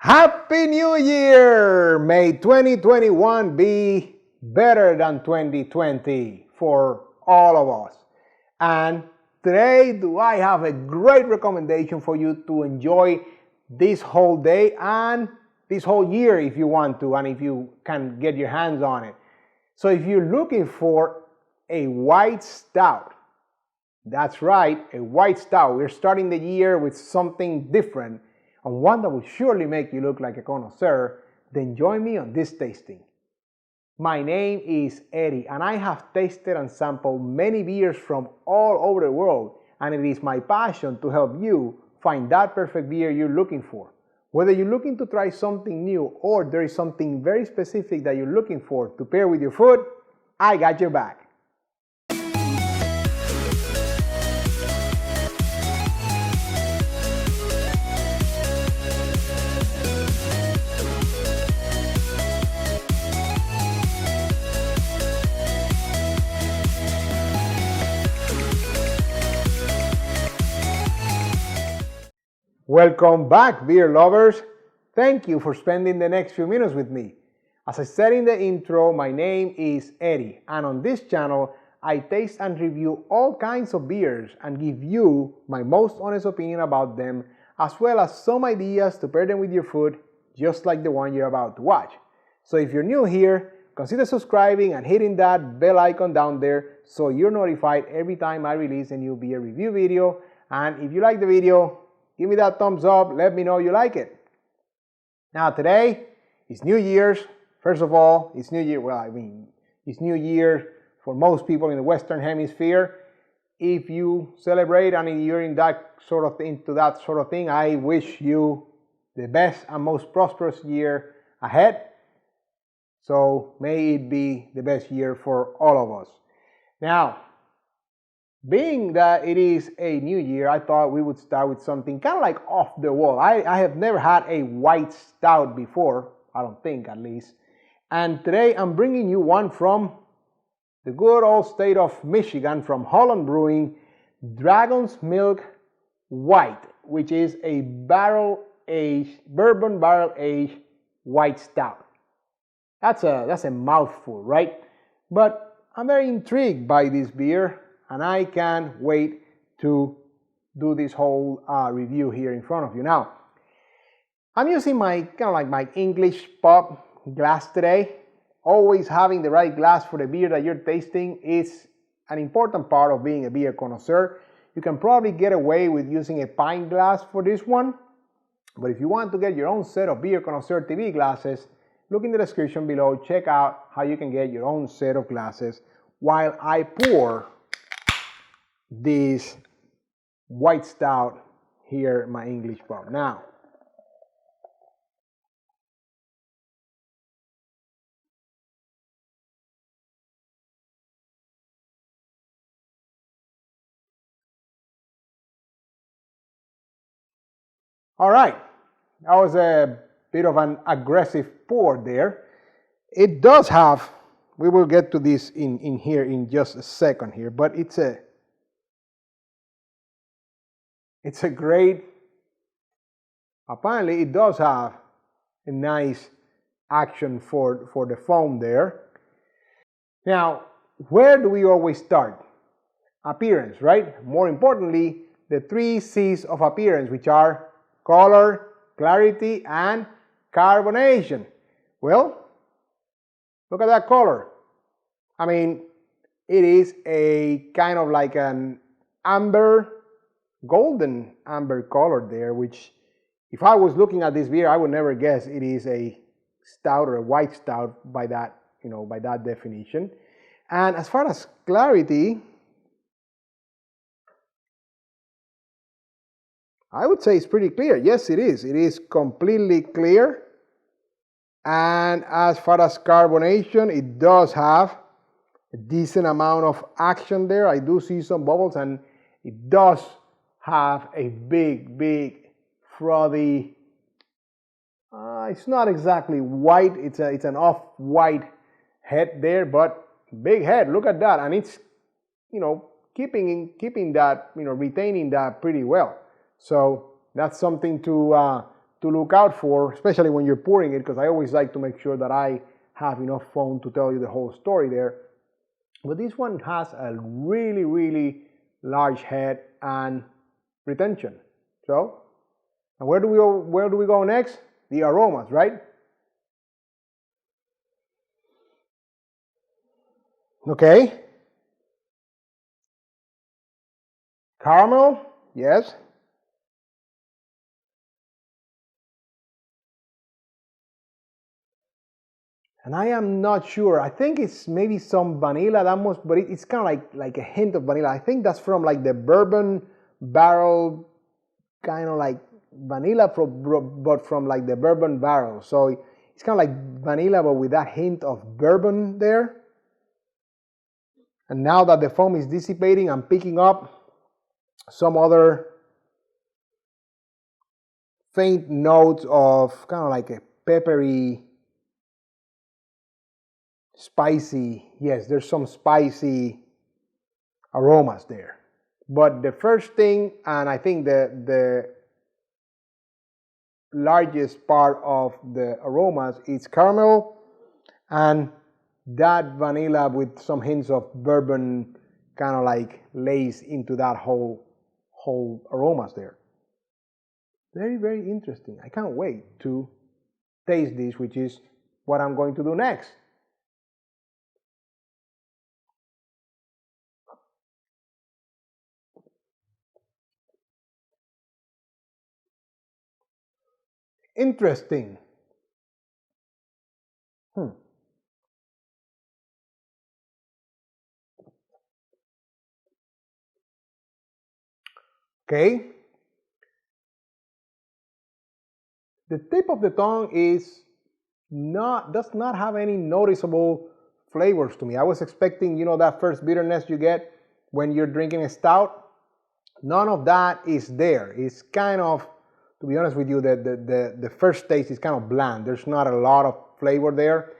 Happy New Year! May 2021 be better than 2020 for all of us. And today, do I have a great recommendation for you to enjoy this whole day and this whole year if you want to, and if you can get your hands on it. So if you're looking for a white stout, that's right, a white stout. We're starting the year with something different, and one that will surely make you look like a connoisseur. Then join me on this tasting. My name is Eddie, and I have tasted and sampled many beers from all over the world, and it is my passion to help you find that perfect beer you're looking for. Whether you're looking to try something new or there is something very specific that you're looking for to pair with your food, I got your back. Welcome back, beer lovers. Thank you for spending the next few minutes with me. As I said in the intro, my name is Eddie, and on this channel, I taste and review all kinds of beers and give you my most honest opinion about them, as well as some ideas to pair them with your food, just like the one you're about to watch. So if you're new here, consider subscribing and hitting that bell icon down there so you're notified every time I release a new beer review video. And if you like the video, give me that thumbs up, let me know you like it. Now today is New Year's. First of all, it's New Year, it's New Year for most people in the Western Hemisphere. If you celebrate and you're into that sort of thing, I wish you the best and most prosperous year ahead. So may it be the best year for all of us. Now, being that it is a new year, I thought we would start with something kind of like off the wall. I have never had a white stout before, I don't think at least. And today I'm bringing you one from the good old state of Michigan, from Holland Brewing, Dragon's Milk White, which is a bourbon barrel-aged white stout. That's a mouthful, right? But I'm very intrigued by this beer, and I can't wait to do this whole review here in front of you. Now, I'm using my my English pub glass today. Always having the right glass for the beer that you're tasting is an important part of being a beer connoisseur. You can probably get away with using a pint glass for this one, but if you want to get your own set of Beer Connoisseur TV glasses, look in the description below, check out how you can get your own set of glasses while I pour this white stout here in my English pub. Now, all right, that was a bit of an aggressive pour there. It does have, we will get to this in here in just a second here, but it's a great, apparently it does have a nice action for the foam there. Now, where do we always start? Appearance, right? More importantly, the 3 C's of appearance, which are color, clarity, and carbonation. Well, look at that color. I mean, it is a kind of like an golden amber color there, which if I was looking at this beer, I would never guess it is a stout or a white stout by that, by that definition. And as far as clarity, I would say it's pretty clear. Yes, it is. It is completely clear. And as far as carbonation, it does have a decent amount of action there. I do see some bubbles, and it does have a big frothy, it's not exactly white, it's an off-white head there, but big head, look at that. And it's keeping that, retaining that pretty well. So that's something to to look out for, especially when you're pouring it, because I always like to make sure that I have enough foam to tell you the whole story there. But this one has a really, really large head and retention. So, and where do we go next? The aromas, right? Okay. Caramel, yes. And I am not sure. I think it's maybe some vanilla, that must, but it's kind of like a hint of vanilla. I think that's from like the bourbon barrel, kind of like vanilla, but from like the bourbon barrel. So it's kind of like vanilla, but with that hint of bourbon there. And now that the foam is dissipating, I'm picking up some other faint notes of kind of like a peppery, spicy. Yes, there's some spicy aromas there. But the first thing, and I think the largest part of the aromas is caramel and that vanilla with some hints of bourbon kind of like lays into that whole aromas there. Very, very interesting. I can't wait to taste this, which is what I'm going to do next. Interesting. Okay. The tip of the tongue does not have any noticeable flavors to me. I was expecting, that first bitterness you get when you're drinking a stout. None of that is there. It's kind of, to be honest with you, the first taste is kind of bland. There's not a lot of flavor there.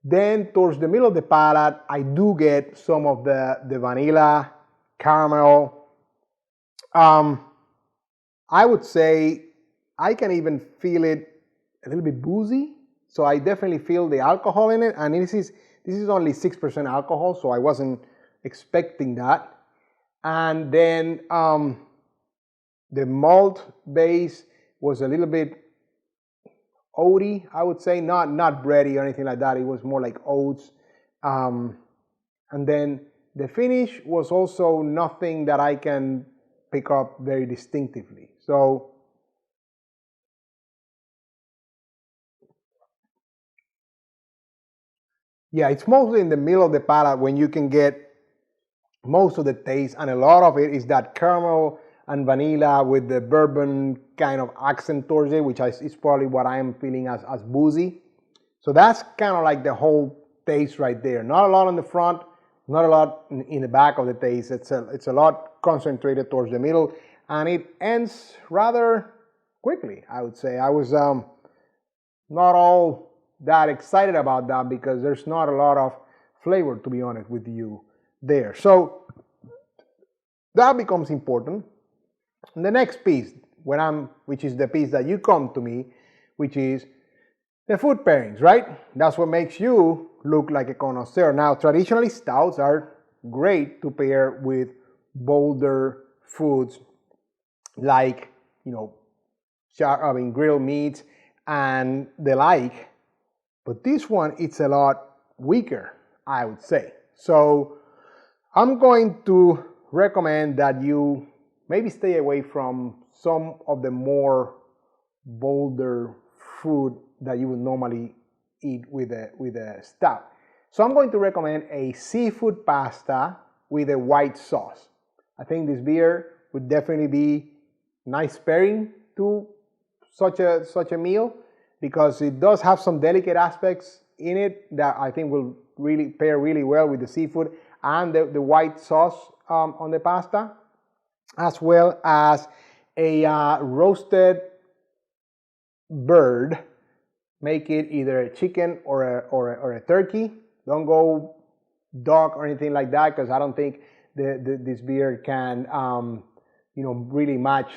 Then towards the middle of the palate, I do get some of the vanilla, caramel. I would say I can even feel it a little bit boozy. So I definitely feel the alcohol in it. And this is only 6% alcohol, so I wasn't expecting that. And then the malt base was a little bit oaty, I would say, not bready or anything like that. It was more like oats. And then the finish was also nothing that I can pick up very distinctively. So yeah, it's mostly in the middle of the palate when you can get most of the taste, and a lot of it is that caramel and vanilla with the bourbon kind of accent towards it, which is probably what I am feeling as boozy. So that's kind of like the whole taste right there. Not a lot on the front, not a lot in the back of the taste. It's a lot concentrated towards the middle, and it ends rather quickly, I would say. I was not all that excited about that because there's not a lot of flavor, to be honest with you, there. So that becomes important. And the next piece, which is the piece that you come to me, which is the food pairings, right? That's what makes you look like a connoisseur. Now, traditionally, stouts are great to pair with bolder foods like, grilled meats and the like. But this one, it's a lot weaker, I would say. So I'm going to recommend that you maybe stay away from some of the more bolder food that you would normally eat with a stout. So I'm going to recommend a seafood pasta with a white sauce. I think this beer would definitely be a nice pairing to such a meal, because it does have some delicate aspects in it that I think will really pair really well with the seafood and the white sauce on the pasta, as well as a roasted bird. Make it either a chicken or a turkey. Don't go duck or anything like that, because I don't think this beer can really match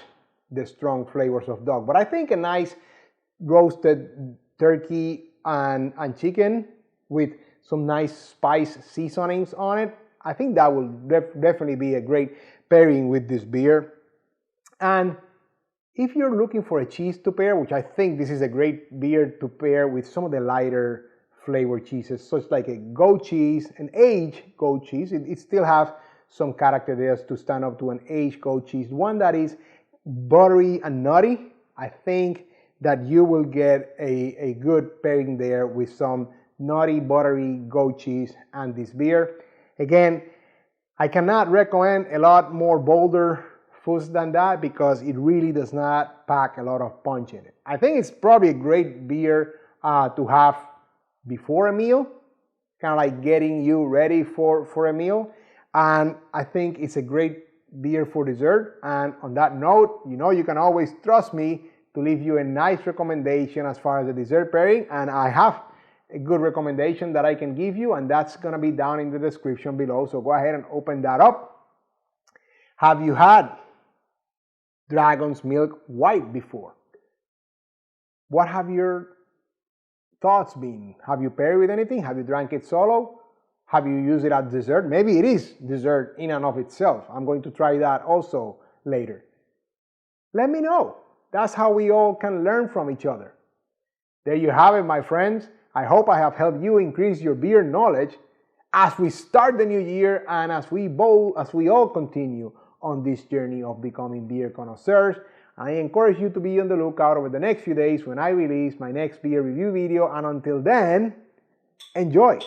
the strong flavors of duck. But I think a nice roasted turkey and chicken with some nice spice seasonings on it. I think that will definitely be a great pairing with this beer. And if you're looking for a cheese to pair, which I think this is a great beer to pair with some of the lighter flavored cheeses, such like a goat cheese, an aged goat cheese. It still has some character there to stand up to an aged goat cheese. One that is buttery and nutty. I think that you will get a good pairing there with some nutty, buttery goat cheese and this beer. Again, I cannot recommend a lot more bolder foods than that because it really does not pack a lot of punch in it. I think it's probably a great beer to have before a meal, kind of like getting you ready for a meal. And I think it's a great beer for dessert. And on that note, you know you can always trust me to leave you a nice recommendation as far as the dessert pairing. And I have a good recommendation that I can give you, and that's going to be down in the description below. So go ahead and open that up. Have you had Dragon's Milk White before? What have your thoughts been? Have you paired with anything? Have you drank it solo? Have you used it as dessert? Maybe it is dessert in and of itself. I'm going to try that also later. Let me know. That's how we all can learn from each other. There you have it, my friends. I hope I have helped you increase your beer knowledge as we start the new year and as we all continue on this journey of becoming beer connoisseurs. I encourage you to be on the lookout over the next few days when I release my next beer review video, and until then, enjoy!